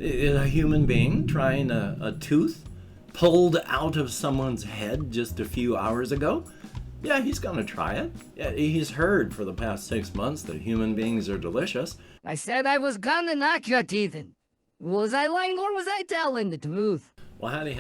A human being trying a tooth pulled out of someone's head just a few hours ago? Yeah, he's gonna try it. Yeah, he's heard for the past 6 months that human beings are delicious. I said I was gonna knock your teeth in. Was I lying or was I telling the truth? Well, howdy,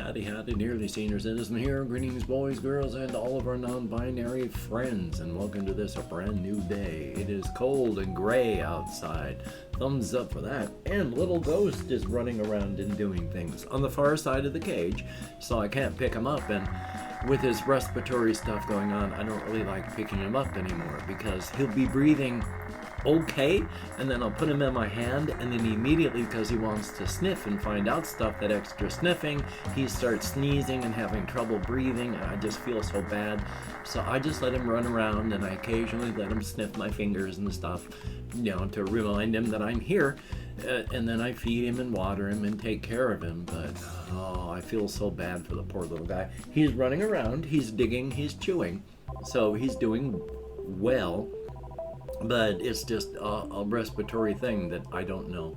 nearly senior citizen here. Greetings, boys, girls, and all of our non-binary friends, and welcome to this a brand new day. It is cold and gray outside. Thumbs up for that. And little Ghost is running around and doing things on the far side of the cage, so I can't pick him up. And with his respiratory stuff going on, I don't really like picking him up anymore because he'll be breathing okay, and then I'll put him in my hand, and then immediately, because he wants to sniff and find out stuff, that extra sniffing, he starts sneezing and having trouble breathing, and I just feel so bad. So I just let him run around, and I occasionally let him sniff my fingers and stuff, to remind him that I'm here, and then I feed him and water him and take care of him. But I feel so bad for the poor little guy. He's running around, he's digging, he's chewing, so he's doing well. But it's just a respiratory thing that I don't know.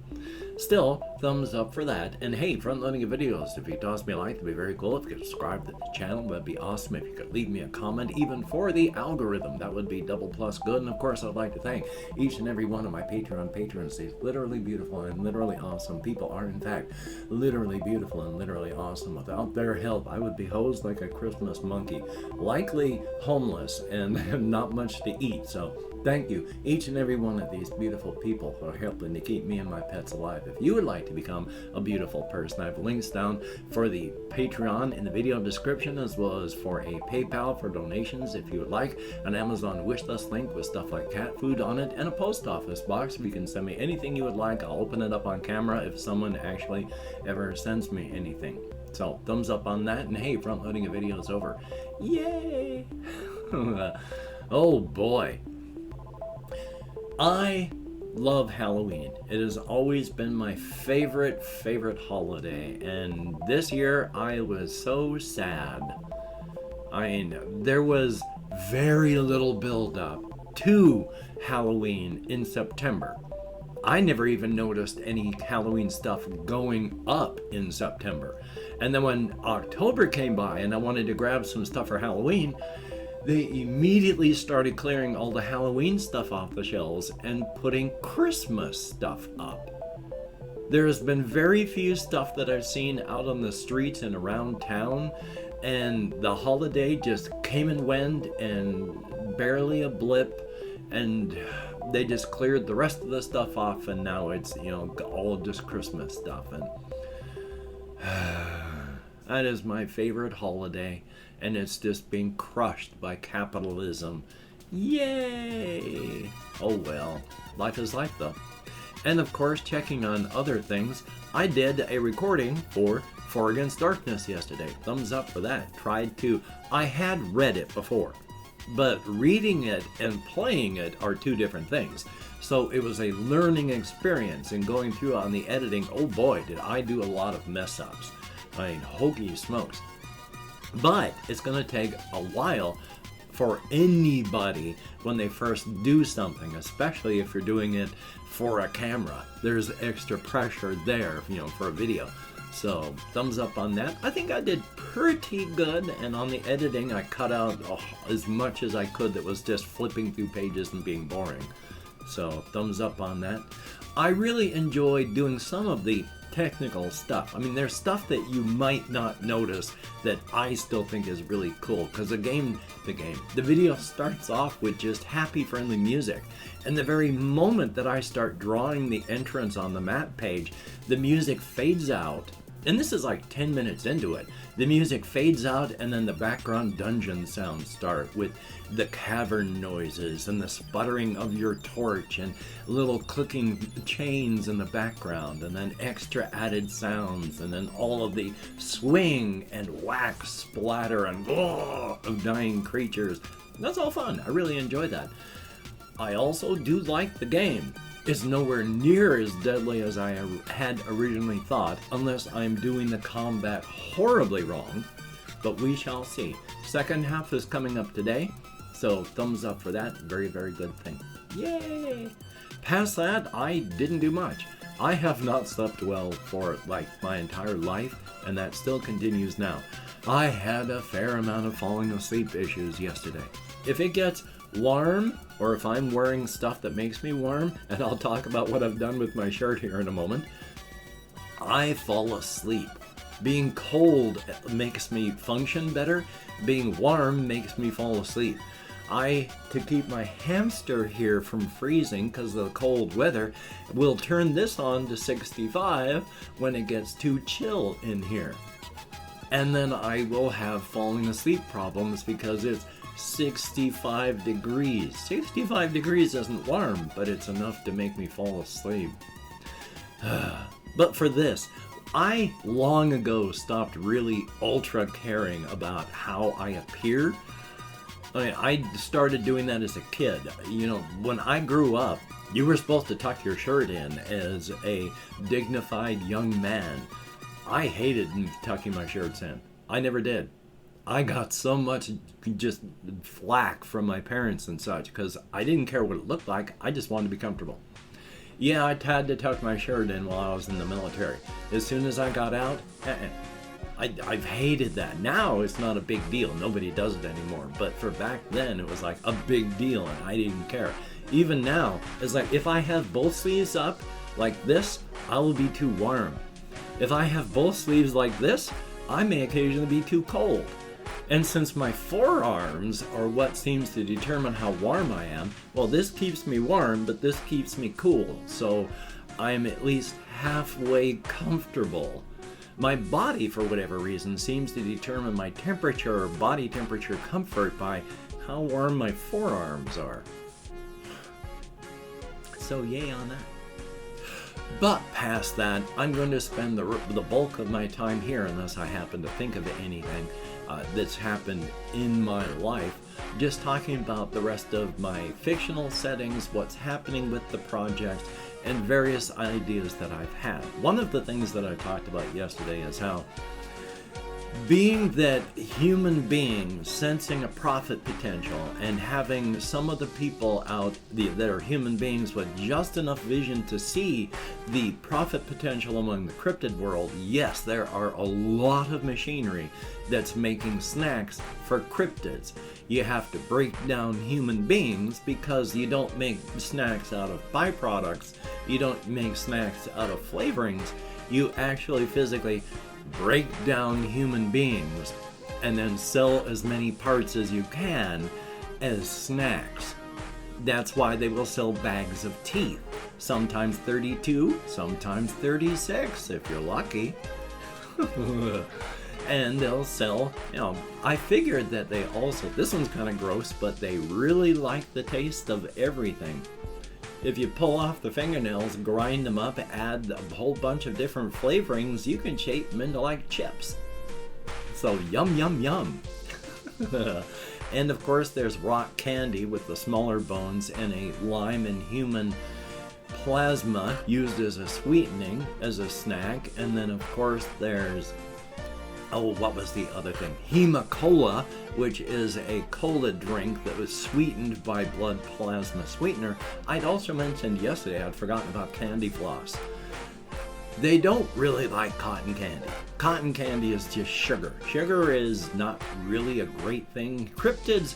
Still, thumbs up for that. And hey, front-loading of videos, if you toss me a like, that'd be very cool. If you could subscribe to the channel, that'd be awesome. If you could leave me a comment, even for the algorithm, that would be double plus good. And of course, I'd like to thank each and every one of my Patreon patrons. These literally beautiful and literally awesome people are, in fact, literally beautiful and literally awesome. Without their help, I would be hosed like a Christmas monkey, likely homeless and not much to eat. So thank you, each and every one of these beautiful people for helping to keep me and my pets alive. If you would like to become a beautiful person, I have links down for the Patreon in the video description, as well as for a PayPal for donations if you would like, an Amazon wishlist link with stuff like cat food on it, and a post office box where you can send me anything you would like. I'll open it up on camera if someone actually ever sends me anything. So thumbs up on that, and hey, front loading a video is over. Yay! Oh boy. I love Halloween. It has always been my favorite holiday, and this year I was so sad. I mean, there was very little build-up to Halloween in September. I never even noticed any Halloween stuff going up in September. And then when October came by and I wanted to grab some stuff for Halloween, they immediately started clearing all the Halloween stuff off the shelves and putting Christmas stuff up. There has been very few stuff that I've seen out on the streets and around town, and the holiday just came and went and barely a blip, and they just cleared the rest of the stuff off, and now it's, all just Christmas stuff. And that is my favorite holiday, and it's just being crushed by capitalism. Yay! Oh well, life is life though. And of course, checking on other things, I did a recording for Against Darkness yesterday. Thumbs up for that. I had read it before, but reading it and playing it are two different things. So it was a learning experience, and going through on the editing, oh boy, did I do a lot of mess ups. I mean, hokey smokes. But it's going to take a while for anybody when they first do something, especially if you're doing it for a camera. There's extra pressure there, for a video. So thumbs up on that. I think I did pretty good, and on the editing I cut out as much as I could that was just flipping through pages and being boring. So thumbs up on that. I really enjoyed doing some of the technical stuff. I mean, there's stuff that you might not notice that I still think is really cool, because the video starts off with just happy, friendly music, and the very moment that I start drawing the entrance on the map page, the music fades out. And this is like 10 minutes into it. The music fades out, and then the background dungeon sounds start with the cavern noises and the sputtering of your torch and little clicking chains in the background, and then extra added sounds, and then all of the swing and whack splatter and of dying creatures. That's all fun. I really enjoy that. I also do like the game. It's nowhere near as deadly as I had originally thought, unless I'm doing the combat horribly wrong, but we shall see. Second half is coming up today, so thumbs up for that. Very, very good thing. Yay! Past that, I didn't do much. I have not slept well for like my entire life, and that still continues now. I had a fair amount of falling asleep issues yesterday. If it gets warm, or if I'm wearing stuff that makes me warm, and I'll talk about what I've done with my shirt here in a moment, I fall asleep. Being cold makes me function better. Being warm makes me fall asleep. To keep my hamster here from freezing because of the cold weather, will turn this on to 65 when it gets too chill in here. And then I will have falling asleep problems because it's 65 degrees. 65 degrees isn't warm, but it's enough to make me fall asleep. But for this, I long ago stopped really ultra caring about how I appear. I started doing that as a kid. You know, when I grew up, you were supposed to tuck your shirt in as a dignified young man. I hated tucking my shirts in. I never did. I got so much just flack from my parents and such because I didn't care what it looked like. I just wanted to be comfortable. Yeah, I had to tuck my shirt in while I was in the military. As soon as I got out, I've hated that. Now it's not a big deal. Nobody does it anymore. But for back then, it was like a big deal, and I didn't care. Even now, it's like if I have both sleeves up like this, I will be too warm. If I have both sleeves like this, I may occasionally be too cold. And since my forearms are what seems to determine how warm I am, well, this keeps me warm, but this keeps me cool. So I'm at least halfway comfortable. My body, for whatever reason, seems to determine my temperature or body temperature comfort by how warm my forearms are. So yay on that. But past that, I'm going to spend the bulk of my time here, unless I happen to think of anything that's happened in my life, just talking about the rest of my fictional settings, what's happening with the project, and various ideas that I've had. One of the things that I talked about yesterday is how being that human beings sensing a profit potential and having some of the people out that are human beings with just enough vision to see the profit potential among the cryptid world, yes, there are a lot of machinery that's making snacks for cryptids. You have to break down human beings because you don't make snacks out of byproducts. You don't make snacks out of flavorings. You actually physically break down human beings and then sell as many parts as you can as snacks. That's why they will sell bags of teeth. Sometimes 32, sometimes 36 if you're lucky. And they'll sell, I figured that they also, this one's kind of gross, but they really like the taste of everything. If you pull off the fingernails, grind them up, add a whole bunch of different flavorings, you can shape them into like chips. So yum, yum, yum. And of course there's rock candy with the smaller bones and a lime and human plasma used as a sweetening, as a snack. And then of course there's, what was the other thing? Hema-cola, which is a cola drink that was sweetened by blood plasma sweetener. I'd also mentioned yesterday, I'd forgotten about candy floss. They don't really like cotton candy. Cotton candy is just sugar. Sugar is not really a great thing. Cryptids,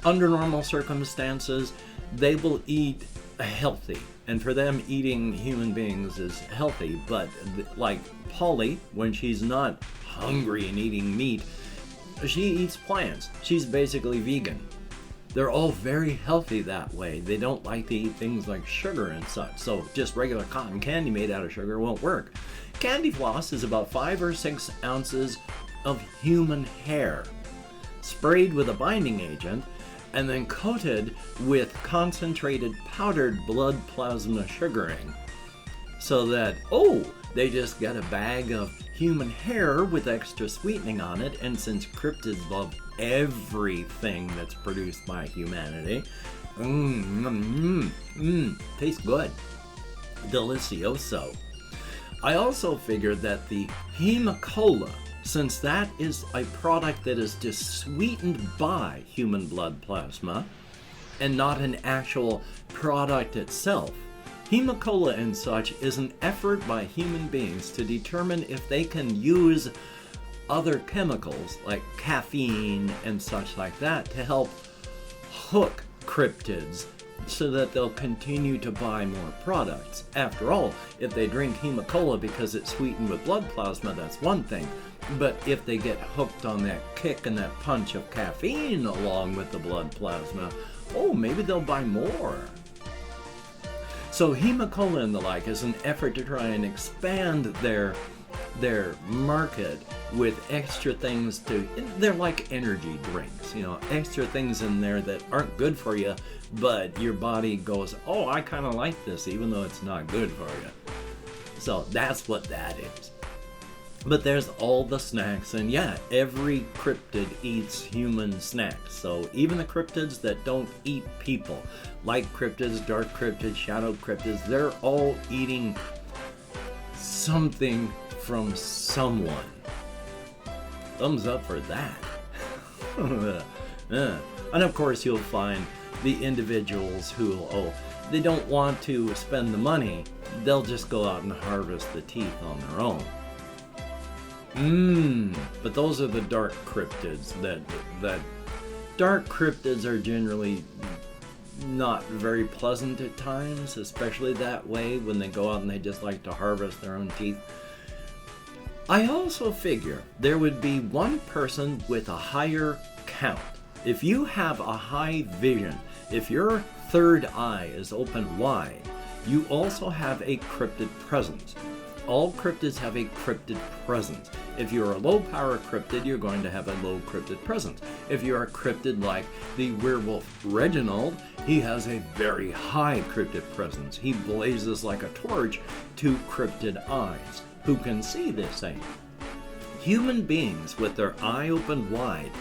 under normal circumstances, they will eat healthy. And for them, eating human beings is healthy. But like Polly, when she's not hungry and eating meat, she eats plants. She's basically vegan. They're all very healthy that way. They don't like to eat things like sugar and such. So just regular cotton candy made out of sugar won't work. Candy floss is about 5 or 6 ounces of human hair, sprayed with a binding agent, and then coated with concentrated powdered blood plasma sugaring. So that, they just get a bag of human hair with extra sweetening on it, and since cryptids love everything that's produced by humanity, tastes good. Delicioso. I also figured that the Hema-cola, since that is a product that is just sweetened by human blood plasma and not an actual product itself, Hemicola and such is an effort by human beings to determine if they can use other chemicals like caffeine and such like that to help hook cryptids so that they'll continue to buy more products. After all, if they drink Hemicola because it's sweetened with blood plasma, that's one thing. But if they get hooked on that kick and that punch of caffeine along with the blood plasma, oh, maybe they'll buy more. So Hemicola and the like is an effort to try and expand their market with extra things they're like energy drinks, extra things in there that aren't good for you, but your body goes, oh, I kind of like this, even though it's not good for you. So that's what that is. But there's all the snacks, and yeah, every cryptid eats human snacks. So even the cryptids that don't eat people, light cryptids, dark cryptids, shadow cryptids, they're all eating something from someone. Thumbs up for that. And of course you'll find the individuals who, they don't want to spend the money, they'll just go out and harvest the teeth on their own. But those are the dark cryptids. That dark cryptids are generally not very pleasant at times, especially that way when they go out and they just like to harvest their own teeth. I also figure there would be one person with a higher count. If you have a high vision, if your third eye is open wide, you also have a cryptid presence. All cryptids have a cryptid presence. If you're a low power cryptid, you're going to have a low cryptid presence. If you're a cryptid like the werewolf Reginald, he has a very high cryptid presence. He blazes like a torch to cryptid eyes. Who can see this thing? Human beings with their eye open wide,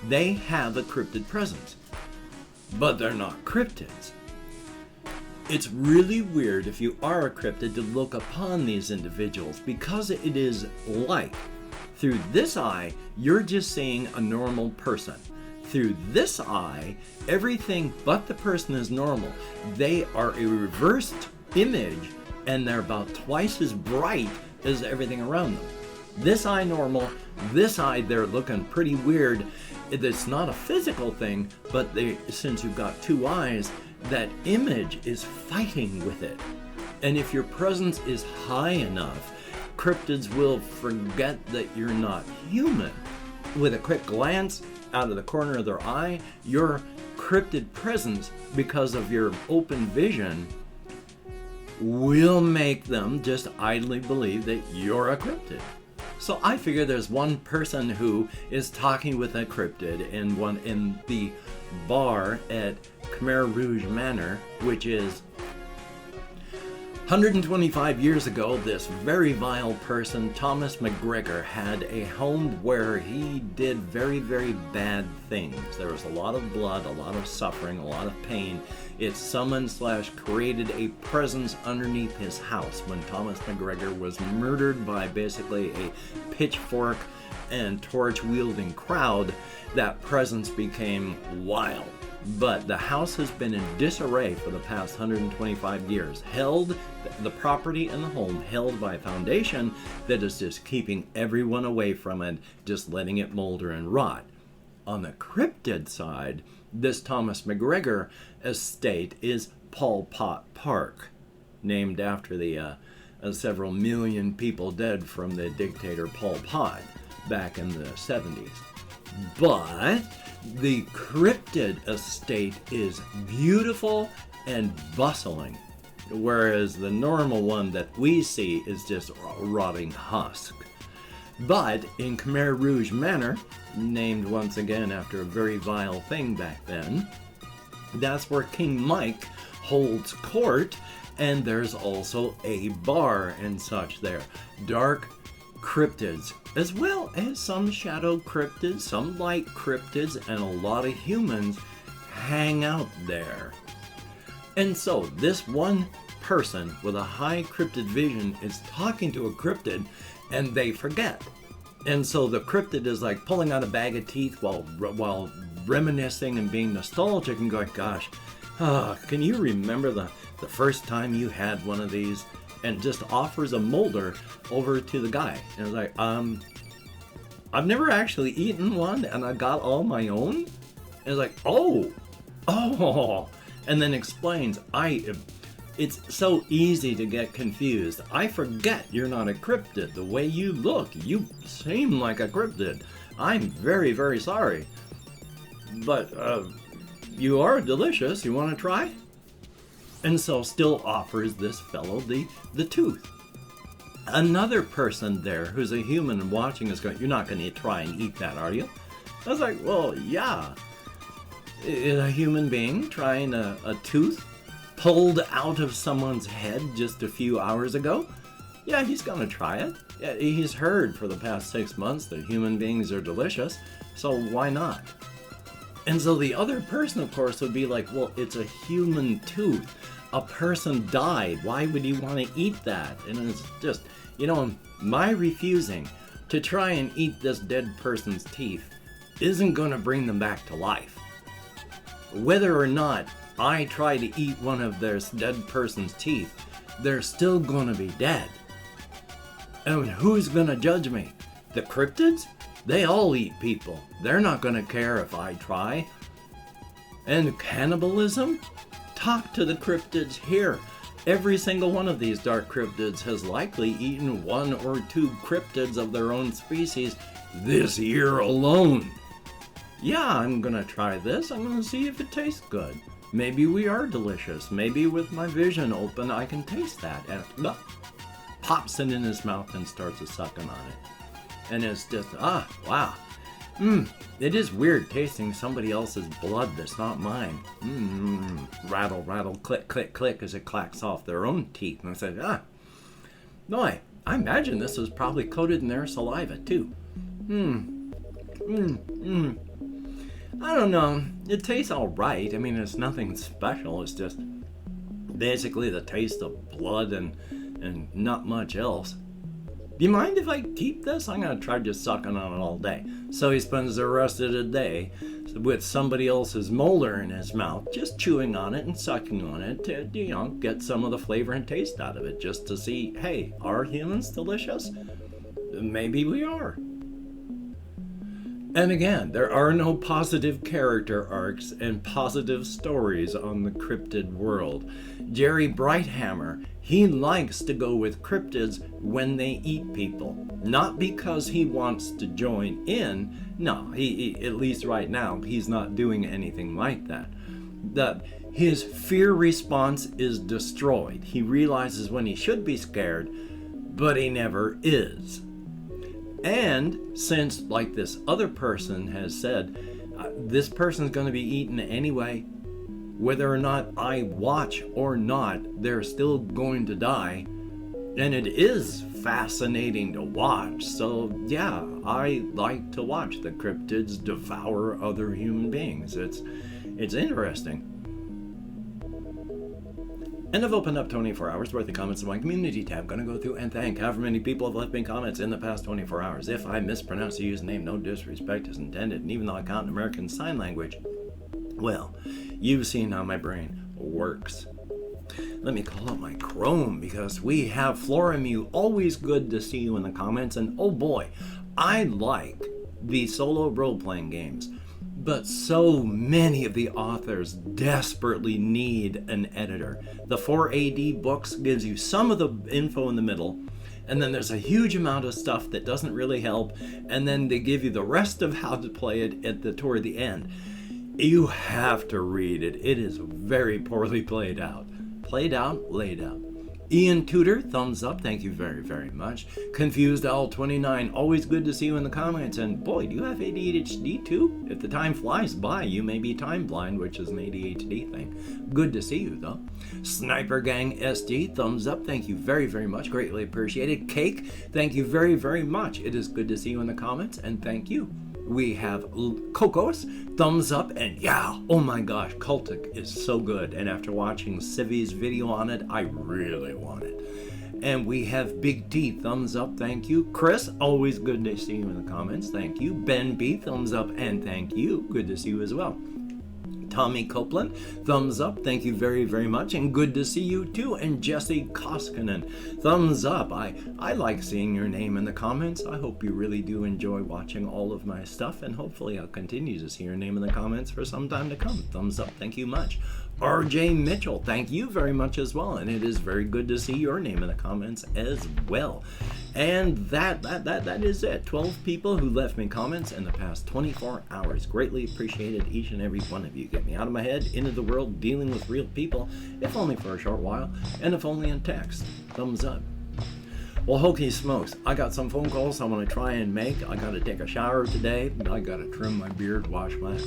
they have a cryptid presence, but they're not cryptids. It's really weird if you are a cryptid to look upon these individuals because it is like, through this eye, you're just seeing a normal person. Through this eye, everything but the person is normal. They are a reversed image and they're about twice as bright as everything around them. This eye normal, this eye they're looking pretty weird. It's not a physical thing, but since you've got two eyes, that image is fighting with it. And if your presence is high enough, cryptids will forget that you're not human. With a quick glance out of the corner of their eye, your cryptid presence, because of your open vision, will make them just idly believe that you're a cryptid. So I figure there's one person who is talking with a cryptid in the bar at Khmer Rouge Manor, which is 125 years ago. This very vile person, Thomas McGregor, had a home where he did very, very bad things. There was a lot of blood, a lot of suffering, a lot of pain. It summoned/created a presence underneath his house when Thomas McGregor was murdered by basically a pitchfork and torch-wielding crowd. That presence became wild. But the house has been in disarray for the past 125 years. The property and the home held by a foundation that is just keeping everyone away from it, just letting it molder and rot. On the cryptid side, this Thomas McGregor estate is Pol Pot Park, named after the several million people dead from the dictator Pol Pot back in the 70s. But the cryptid estate is beautiful and bustling, whereas the normal one that we see is just rotting husk. But in Khmer Rouge Manor, named once again after a very vile thing back then, that's where King Mike holds court, and there's also a bar and such there. Dark cryptids, as well as some shadow cryptids, some light cryptids, and a lot of humans hang out there. And so this one person with a high cryptid vision is talking to a cryptid, and they forget. And so the cryptid is like pulling out a bag of teeth while reminiscing and being nostalgic and going, gosh, Can you remember the first time you had one of these and just offers a molder over to the guy? And it's like, I've never actually eaten one and I got all my own? And it's like, oh, and then explains, it's so easy to get confused. I forget you're not a cryptid. The way you look, you seem like a cryptid. I'm very, very sorry. But, you are delicious. You want to try? And so still offers this fellow the tooth. Another person there who's a human watching is going, you're not going to try and eat that, are you? I was like, well, yeah. Is a human being trying a tooth pulled out of someone's head just a few hours ago? Yeah, he's going to try it. Yeah, he's heard for the past 6 months that human beings are delicious, so why not? And so the other person, of course, would be like, well, it's a human tooth. A person died. Why would you want to eat that? And it's just, my refusing to try and eat this dead person's teeth isn't going to bring them back to life. Whether or not I try to eat one of this dead person's teeth, they're still going to be dead. And who's going to judge me? The cryptids? They all eat people. They're not going to care if I try. And cannibalism? Talk to the cryptids here. Every single one of these dark cryptids has likely eaten 1 or 2 cryptids of their own species this year alone. Yeah, I'm going to try this. I'm going to see if it tastes good. Maybe we are delicious. Maybe with my vision open, I can taste that. And pops it in his mouth and starts sucking on it. And it's just, wow. It is weird tasting somebody else's blood that's not mine. Rattle, rattle, click, click, click as it clacks off their own teeth. And I said, no, I imagine this is probably coated in their saliva too. I don't know. It tastes all right. I mean, it's nothing special. It's just basically the taste of blood and not much else. Do you mind if I keep this? I'm going to try just sucking on it all day. So he spends the rest of the day with somebody else's molar in his mouth, just chewing on it and sucking on it to, get some of the flavor and taste out of it, just to see, hey, are humans delicious? Maybe we are. And again, there are no positive character arcs and positive stories on the cryptid world. Jerry Brighthammer, he likes to go with cryptids when they eat people. Not because he wants to join in. No, he at least right now, he's not doing anything like that. His fear response is destroyed. He realizes when he should be scared, but he never is. And since, like this other person has said, this person's going to be eaten anyway, whether or not I watch or not, they're still going to die. And it is fascinating to watch. So yeah, I like to watch the cryptids devour other human beings. It's interesting. And I've opened up 24 hours worth of comments in my community tab. Going to go through and thank however many people have left me comments in the past 24 hours. If I mispronounce the username, no disrespect is intended. And even though I count in American Sign Language, well, you've seen how my brain works. Let me call up my Chrome because we have Floramu. Always good to see you in the comments. And oh boy, I like the solo role-playing games. But so many of the authors desperately need an editor. The 4AD books gives you some of the info in the middle, and then there's a huge amount of stuff that doesn't really help, and then they give you the rest of how to play it toward the end. You have to read it. It is very poorly played out. Played out, laid out. Ian Tudor, thumbs up, thank you very, very much. Confused Owl 29, always good to see you in the comments. And boy, do you have ADHD too? If the time flies by, you may be time blind, which is an ADHD thing. Good to see you though. Sniper Gang SD, thumbs up, thank you very, very much. Greatly appreciated. Cake, thank you very, very much. It is good to see you in the comments, and thank you. We have Kokos, thumbs up, and yeah, oh my gosh, Cultic is so good. And after watching Civi's video on it, I really want it. And we have Big T, thumbs up, thank you. Chris, always good to see you in the comments, thank you. Ben B, thumbs up, and thank you. Good to see you as well. Tommy Copeland, thumbs up, thank you very, very much, and good to see you too. And Jesse Koskinen, thumbs up. I like seeing your name in the comments. I hope you really do enjoy watching all of my stuff, and hopefully I'll continue to see your name in the comments for some time to come. Thumbs up, thank you much. RJ Mitchell, thank you very much as well, and it is very good to see your name in the comments as well. And that is it. 12 people who left me comments in the past 24 hours. Greatly appreciated each and every one of you. Get me out of my head, into the world, dealing with real people, if only for a short while, and if only in text. Thumbs up. Well, hokey smokes, I got some phone calls I want to try and make. I got to take a shower today. I got to trim my beard, wash my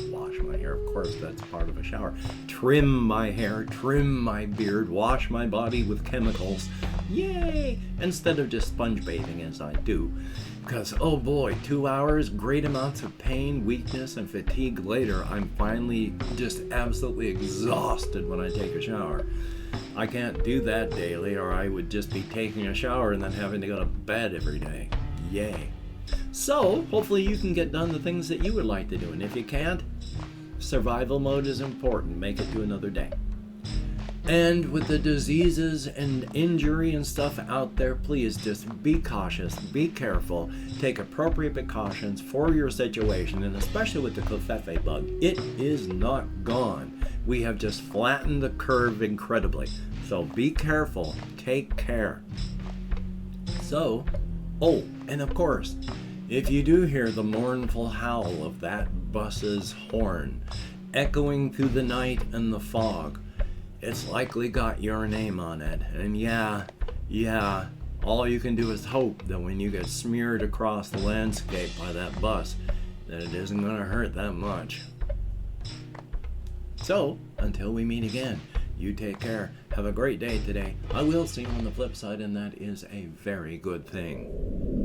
hair. Of course, that's part of a shower. Trim my hair, trim my beard, wash my body with chemicals. Yay! Instead of just sponge bathing as I do. Because, oh boy, 2 hours, great amounts of pain, weakness, and fatigue later, I'm finally just absolutely exhausted when I take a shower. I can't do that daily, or I would just be taking a shower and then having to go to bed every day. Yay. So, hopefully you can get done the things that you would like to do, and if you can't, survival mode is important. Make it to another day. And with the diseases and injury and stuff out there, please just be cautious, be careful, take appropriate precautions for your situation, and especially with the covfefe bug. It is not gone. We have just flattened the curve incredibly. So be careful, take care. So, oh, and of course, if you do hear the mournful howl of that bus's horn echoing through the night and the fog, it's likely got your name on it. And yeah, all you can do is hope that when you get smeared across the landscape by that bus, that it isn't going to hurt that much. So, until we meet again, you take care. Have a great day today. I will see you on the flip side, and that is a very good thing.